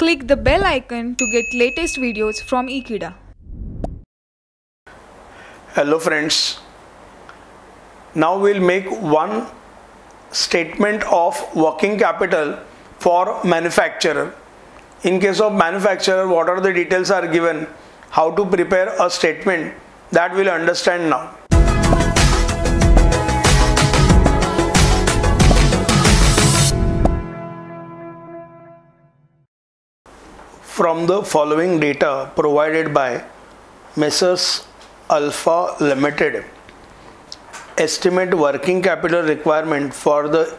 Click the bell icon to get latest videos from Ekeeda. Hello friends, now we'll make one statement of working capital for manufacturer. In case of manufacturer, what are the details are given, how to prepare a statement, that we'll understand now. From the following data provided by Messrs. Alpha Limited, estimate working capital requirement for the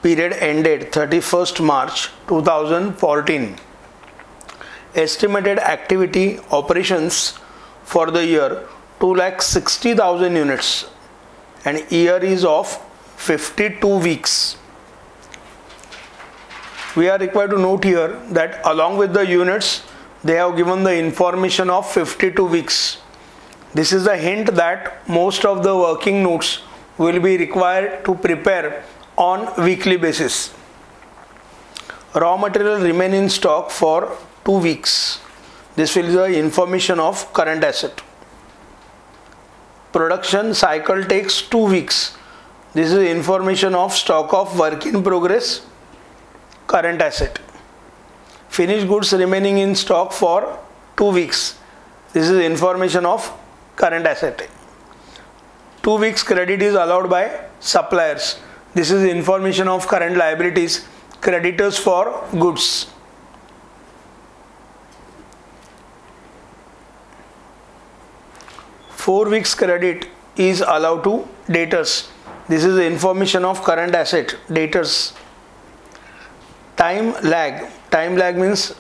period ended 31st March 2014. Estimated activity operations for the year 2,60,000 units and year is of 52 weeks. We are required to note here that along with the units they have given the information of 52 weeks. This is a hint that most of the working notes will be required to prepare on weekly basis. Raw material remain in stock for 2 weeks. This will be the information of current asset. Production cycle takes 2 weeks. This is information of stock of work in progress, current asset. Finished goods remaining in stock for 2 weeks. This is information of current asset. 2 weeks credit is allowed by suppliers. This is information of current liabilities, creditors for goods. Four weeks credit is allowed to debtors. This is the information of current asset, debtors. Time lag. Time lag means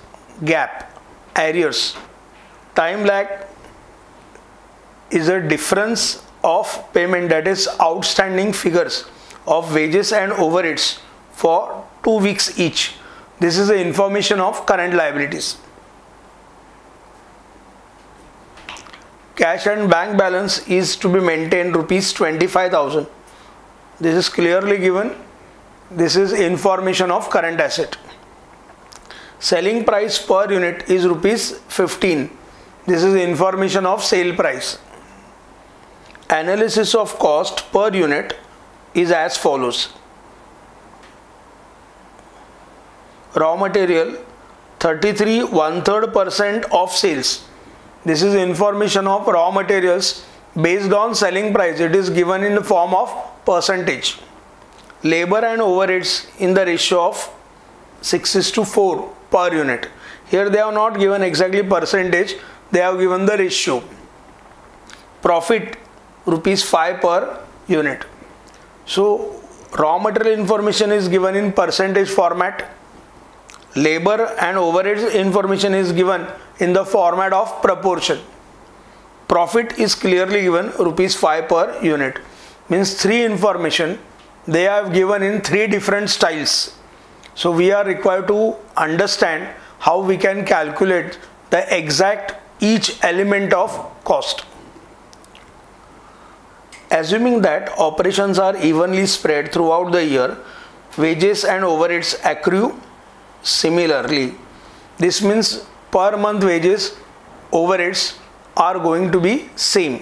gap, arrears. Time lag is a difference of payment, that is outstanding figures of wages and overheads for 2 weeks each. This is the information of current liabilities. Cash and bank balance is to be maintained rupees 25,000. This is clearly given. This is information of current asset. Selling price per unit is rupees 15. This is information of sale price. Analysis of cost per unit is as follows. Raw material 33 1/3% of sales. This is information of raw materials based on selling price. It is given in the form of percentage. Labor and overheads in the ratio of 6:4 per unit. Here they have not given exactly percentage, they have given the ratio. Profit rupees 5 per unit. So raw material information is given in percentage format. Labor and overheads information is given in the format of proportion. Profit is clearly given rupees 5 per unit. Means 3 information they have given in 3 different styles. So we are required to understand how we can calculate the exact each element of cost. Assuming that operations are evenly spread throughout the year, wages and overheads accrue similarly. This means per month wages, overheads are going to be same.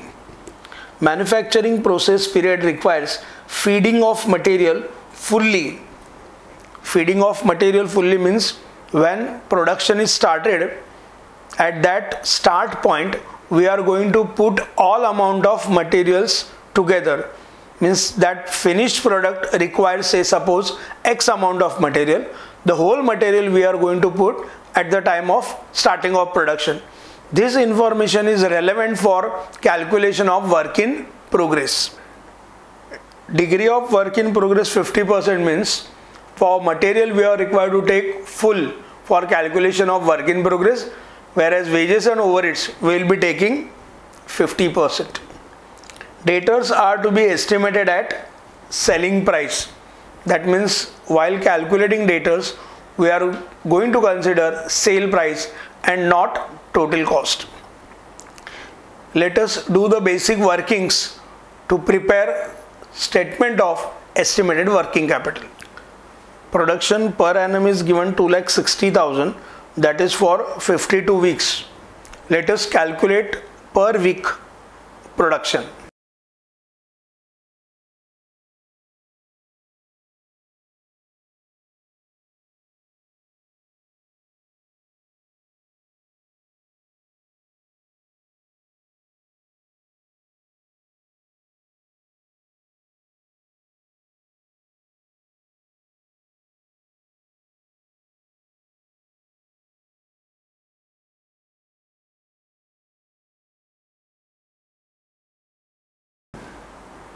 Manufacturing process period requires feeding of material fully. Feeding of material fully means when production is started, at that start point we are going to put all amount of materials together. Means that finished product requires, say suppose X amount of material, the whole material we are going to put at the time of starting of production. This information is relevant for calculation of work in progress. Degree of work in progress 50% means for material we are required to take full for calculation of work in progress, whereas wages and overheads we will be taking 50%. Debtors are to be estimated at selling price. That means while calculating debtors we are going to consider sale price and not total cost. Let us do the basic workings to prepare statement of estimated working capital. Production per annum is given 2,60,000. that is for 52 weeks. Let us calculate per week production.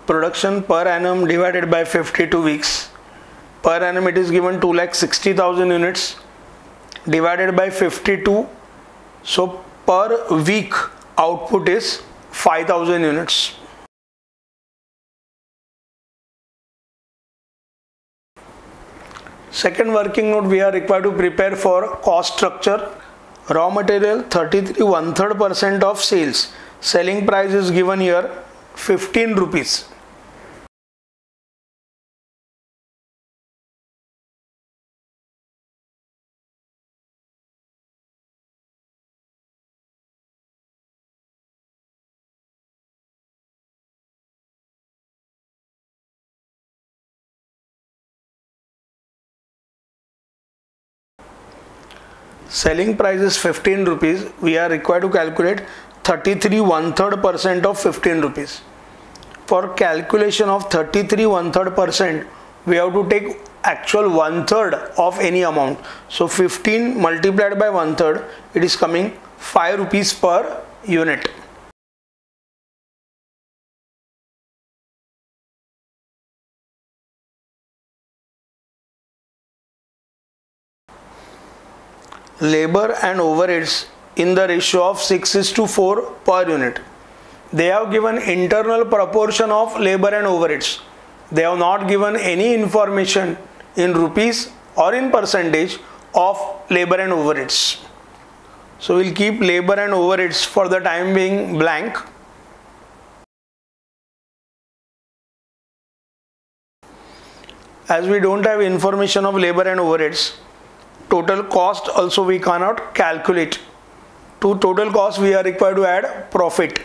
Production per annum divided by 52 weeks. Per annum it is given 2,60,000 units divided by 52. So per week output is 5,000 units. Second working note we are required to prepare for cost structure. Raw material 33 1/3% of sales. Selling price is given here 15 rupees. Selling price is 15 rupees. We are required to calculate 33 1/3% of 15 rupees. For calculation of 33 1/3%, we have to take actual 1/3 of any amount. So 15 multiplied by 1/3, it is coming 5 rupees per unit. Labor and overheads in the ratio of 6:4 per unit. They have given internal proportion of labor and overheads. They have not given any information in rupees or in percentage of labor and overheads. So we'll keep labor and overheads for the time being blank. As we don't have information of labor and overheads, total cost also we cannot calculate. To total cost we are required to add profit.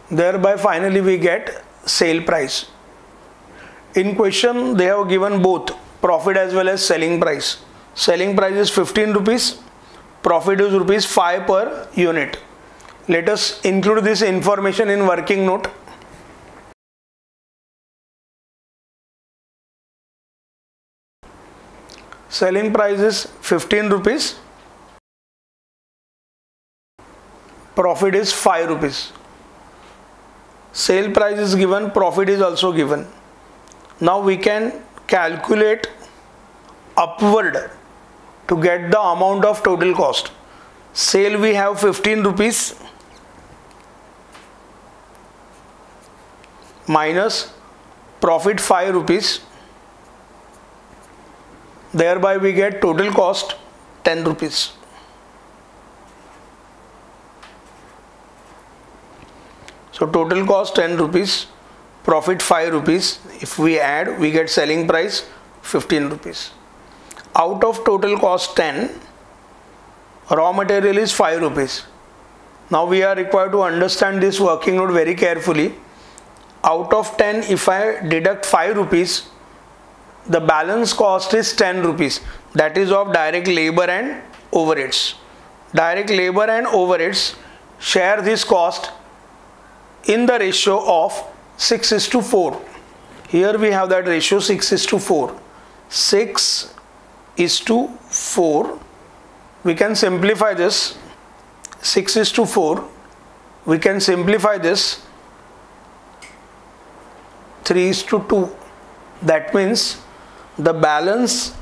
Thereby finally we get sale price. In question they have given both profit as well as selling price. Selling price is 15 rupees, profit is rupees 5 per unit. Let us include this information in working note. Selling price is 15 rupees, profit is 5 rupees. Sale price is given, profit is also given. Now we can calculate upward to get the amount of total cost. Sale we have 15 rupees minus profit 5 rupees. Thereby we get total cost 10 rupees. So total cost 10 rupees, profit 5 rupees. If we add, we get selling price 15 rupees. Out of total cost 10, raw material is 5 rupees. Now we are required to understand this working note very carefully. Out of 10, if I deduct 5 rupees, the balance cost is 10 rupees. That is of direct labor and overheads. Direct labor and overheads share this cost in the ratio of 6:4. Here we have that ratio 6:4. 6:4. We can simplify this. 6:4. We can simplify this 3:2. That means the balance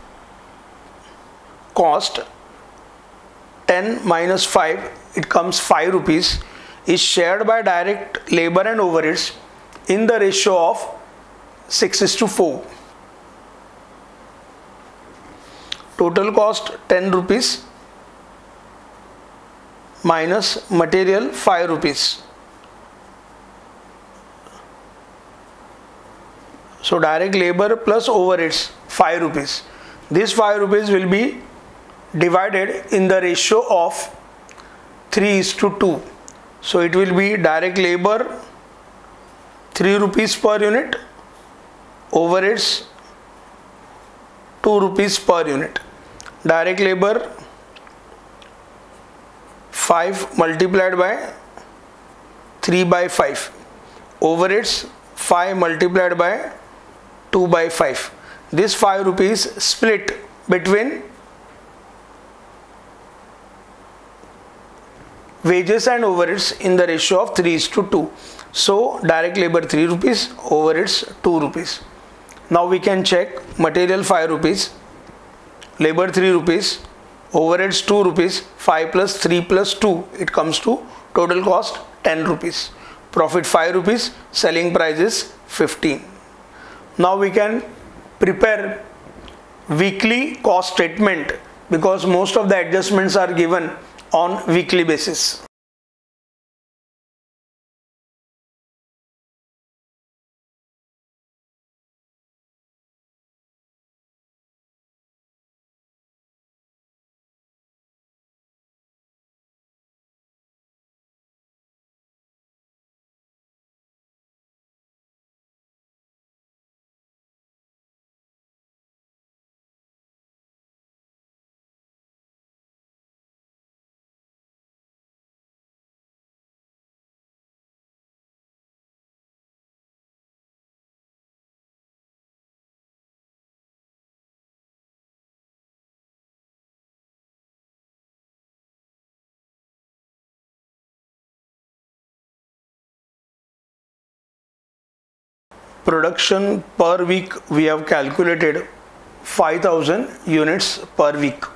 cost 10 minus 5, it comes 5 rupees, is shared by direct labor and overheads in the ratio of 6:4. Total cost 10 rupees minus material 5 rupees. So So direct labor plus overheads 5 rupees. This 5 rupees will be divided in the ratio of 3:2. So it will be direct labor 3 rupees per unit, overheads 2 rupees per unit. Direct labor 5 multiplied by 3 by 5. Overheads 5 multiplied by 2 by 5. This 5 rupees split between wages and overheads in the ratio of 3:2. So direct labor 3 rupees, overheads 2 rupees. Now we can check material 5 rupees, labor 3 rupees, overheads 2 rupees, 5 plus 3 plus 2, it comes to total cost 10 rupees. Profit 5 rupees, selling price is 15. Now we can prepare weekly cost statement because most of the adjustments are given on weekly basis. Production per week we have calculated 5000 units per week.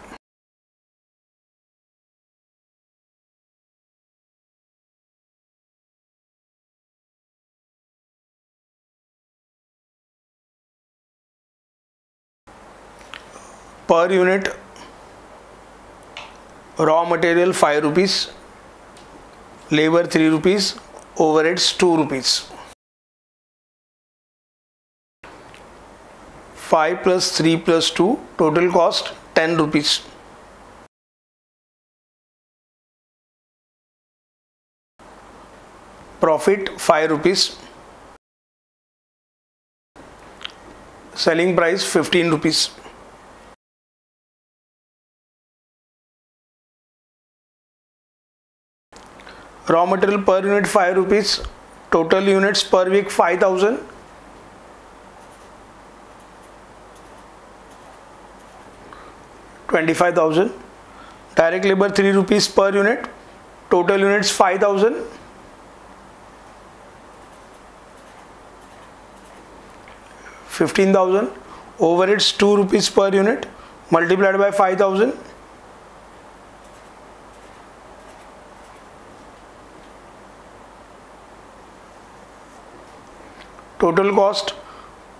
Per unit raw material 5 rupees, labor 3 rupees, overheads 2 rupees. 5 plus 3 plus 2, total cost 10 rupees. Profit 5 rupees. Selling price 15 rupees. Raw material per unit 5 rupees, total units per week 5000. $25,000. Direct labor 3 rupees per unit, total units 5000. $15,000. Overheads 2 rupees per unit multiplied by 5000. Total cost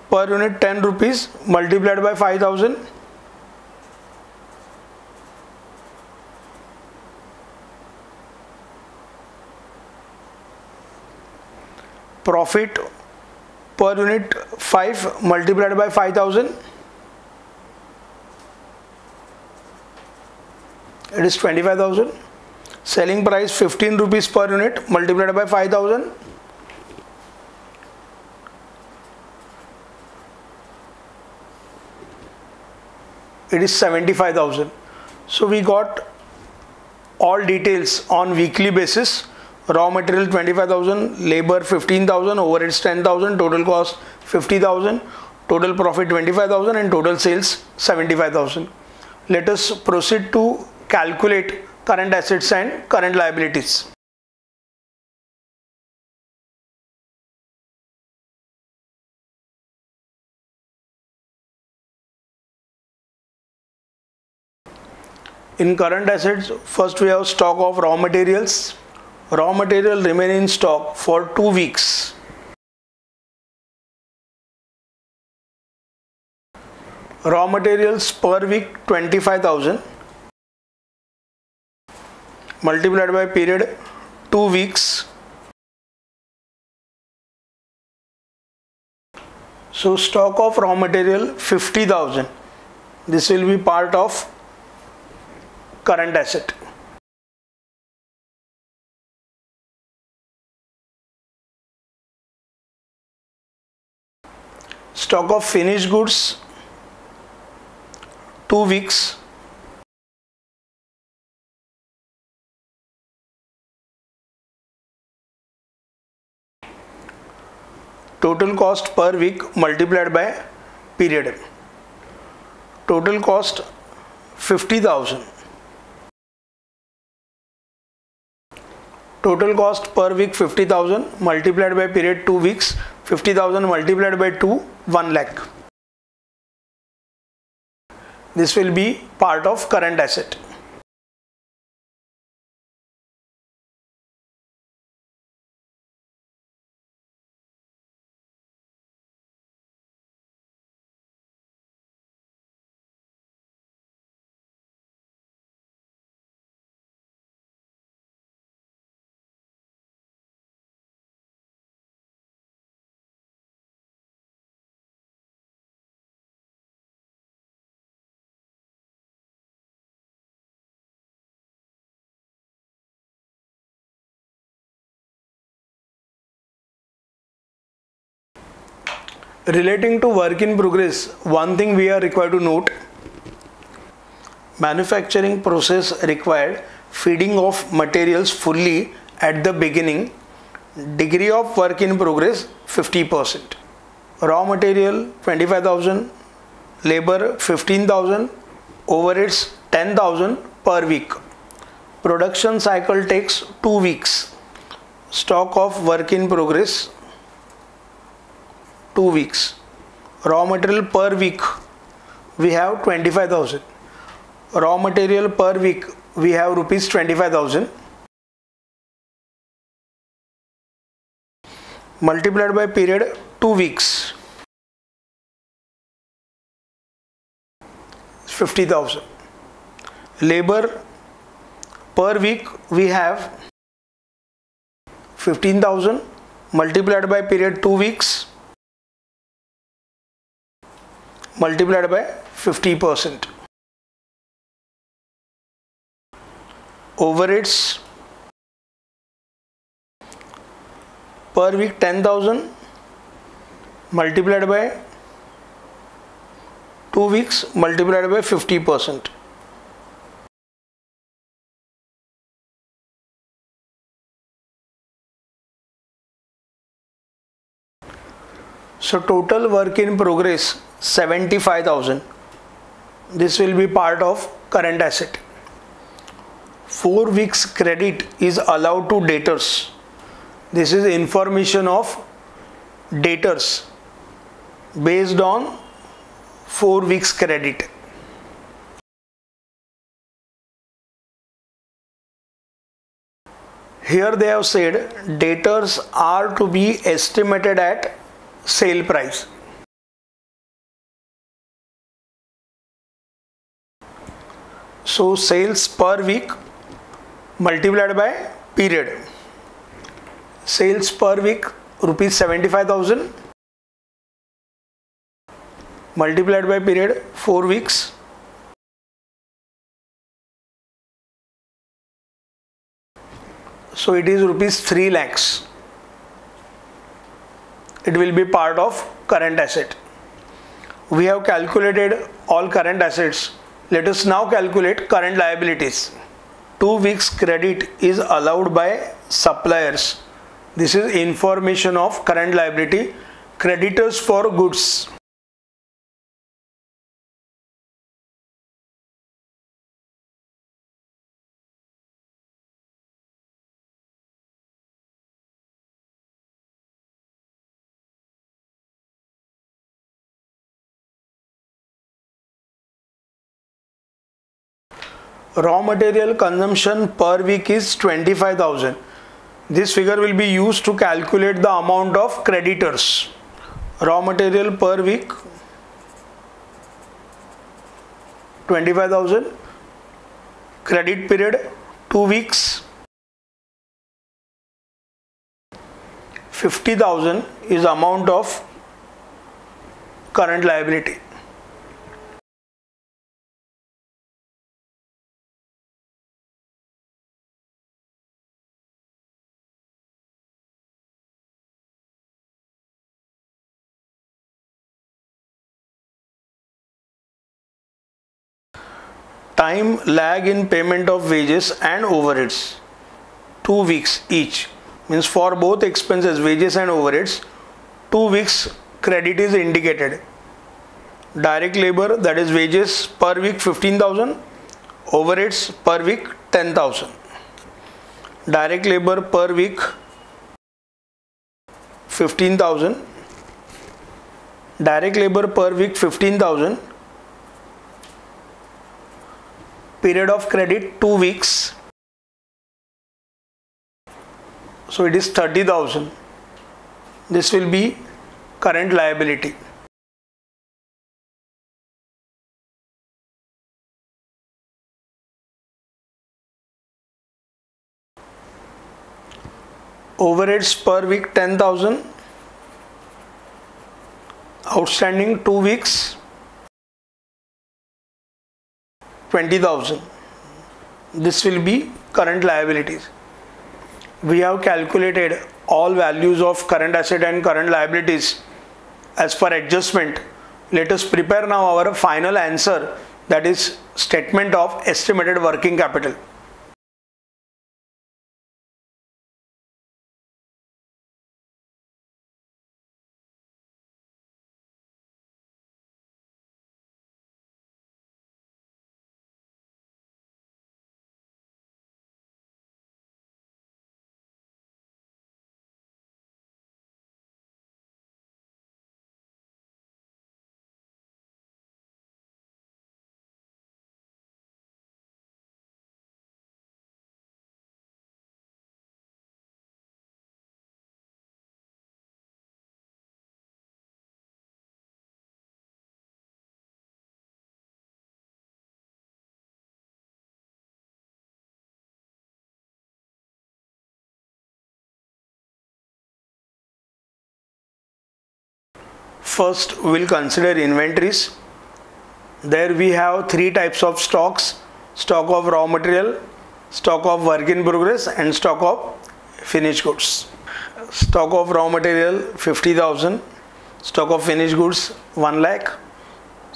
per unit 10 rupees multiplied by 5000. Profit per unit 5 multiplied by 5000, it is 25,000. Selling price 15 rupees per unit multiplied by 5000, it is 75,000. So we got all details on weekly basis. Raw material 25,000, labor 15,000, overheads 10,000, total cost 50,000, total profit 25,000 and total sales 75,000. Let us proceed to calculate current assets and current liabilities. In current assets, first we have stock of raw materials. Raw material remain in stock for 2 weeks. Raw materials per week 25,000 multiplied by period 2 weeks. So stock of raw material 50,000. This will be part of current asset. Stock of finished goods 2 weeks. Total cost per week multiplied by period. Total cost 50,000. Total cost per week 50,000 multiplied by period 2 weeks. 50,000 multiplied by 2, 1 lakh. This will be part of current asset. Relating to work in progress, one thing we are required to note: manufacturing process required feeding of materials fully at the beginning. Degree of work in progress 50%. Raw material 25,000, labor 15,000, overheads 10,000 per week. Production cycle takes 2 weeks. Stock of work in progress 2 weeks. Raw material per week we have 25,000. Raw material per week we have rupees 25,000 multiplied by period 2 weeks, 50,000. Labor per week we have 15,000 multiplied by period 2 weeks multiplied by 50%. Overheads per week 10,000 multiplied by 2 weeks multiplied by 50%. So total work in progress 75,000. This will be part of current asset. 4 weeks credit is allowed to debtors. This is information of debtors based on 4 weeks credit. Here they have said debtors are to be estimated at sale price. So sales per week multiplied by period. Sales per week rupees 75,000 multiplied by period 4 weeks. So it is rupees 3 lakhs. It will be part of current asset. We have calculated all current assets. Let us now calculate current liabilities. 2 weeks credit is allowed by suppliers. This is information of current liability. Creditors for goods. Raw material consumption per week is 25,000. This figure will be used to calculate the amount of creditors. Raw material per week 25,000. Credit period 2 weeks. 50,000 is amount of current liability. Time lag in payment of wages and overheads, 2 weeks each, means for both expenses, wages and overheads, 2 weeks credit is indicated. Direct labor, that is wages, per week 15,000, overheads per week 10,000. Direct labor per week 15,000, direct labor per week 15,000, period of credit 2 weeks, so it is 30,000. This will be current liability. Overheads per week 10,000, outstanding 2 weeks 20,000. This will be current liabilities. We have calculated all values of current asset and current liabilities as per adjustment. Let us prepare now our final answer, that is statement of estimated working capital. First we will consider inventories. There we have 3 types of stocks: stock of raw material, stock of work in progress, and stock of finished goods. Stock of raw material 50,000, stock of finished goods 1 lakh,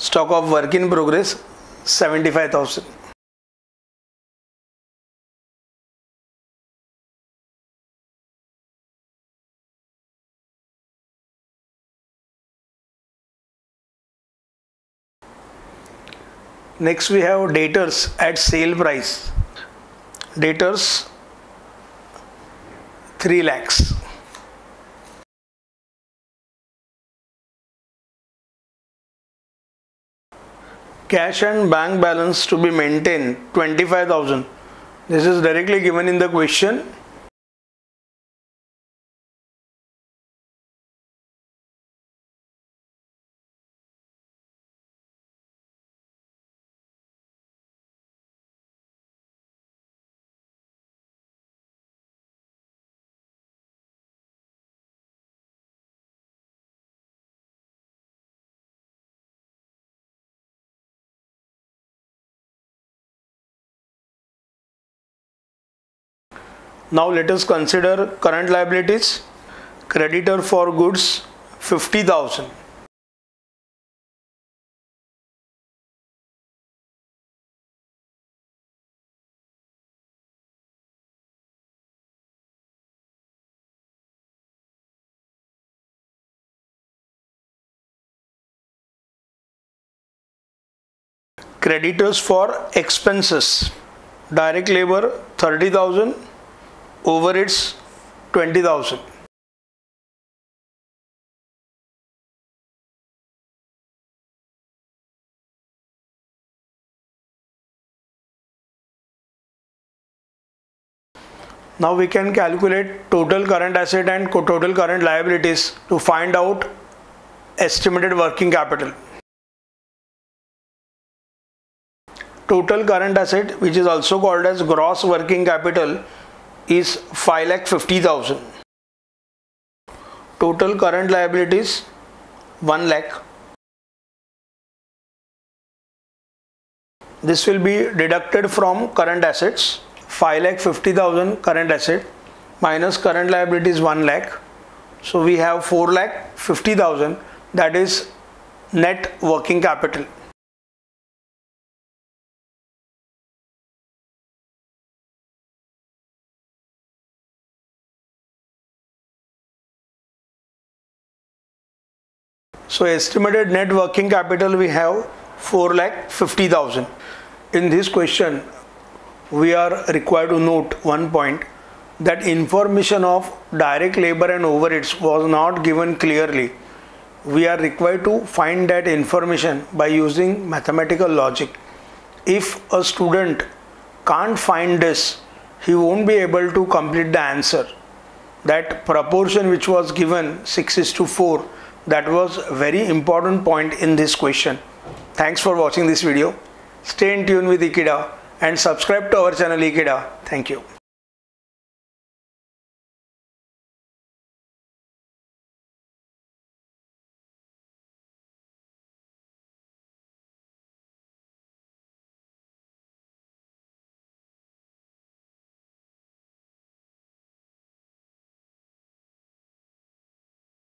stock of work in progress 75,000. Next we have debtors at sale price. Debtors 3 lakhs. Cash and bank balance to be maintained 25,000. This is directly given in the question. Now let us consider current liabilities. Creditor for goods 50,000. Creditors for expenses. Direct labor 30,000. Overheads 20,000. Now we can calculate total current asset and total current liabilities to find out estimated working capital. Total current asset, which is also called as gross working capital, is 5,50,000. Total current liabilities 1 lakh. This will be deducted from current assets. 5,50,000 current asset minus current liabilities 1 lakh. So we have 4,50,000, that is net working capital. So estimated net working capital we have 4,50,000. In this question we are required to note one point, that information of direct labor and overheads was not given clearly. We are required to find that information by using mathematical logic. If a student can't find this, he won't be able to complete the answer. That proportion which was given 6:4, that was very important point in this question. Thanks for watching this video. Stay in tune with Ekeeda and subscribe to our channel Ekeeda. Thank you.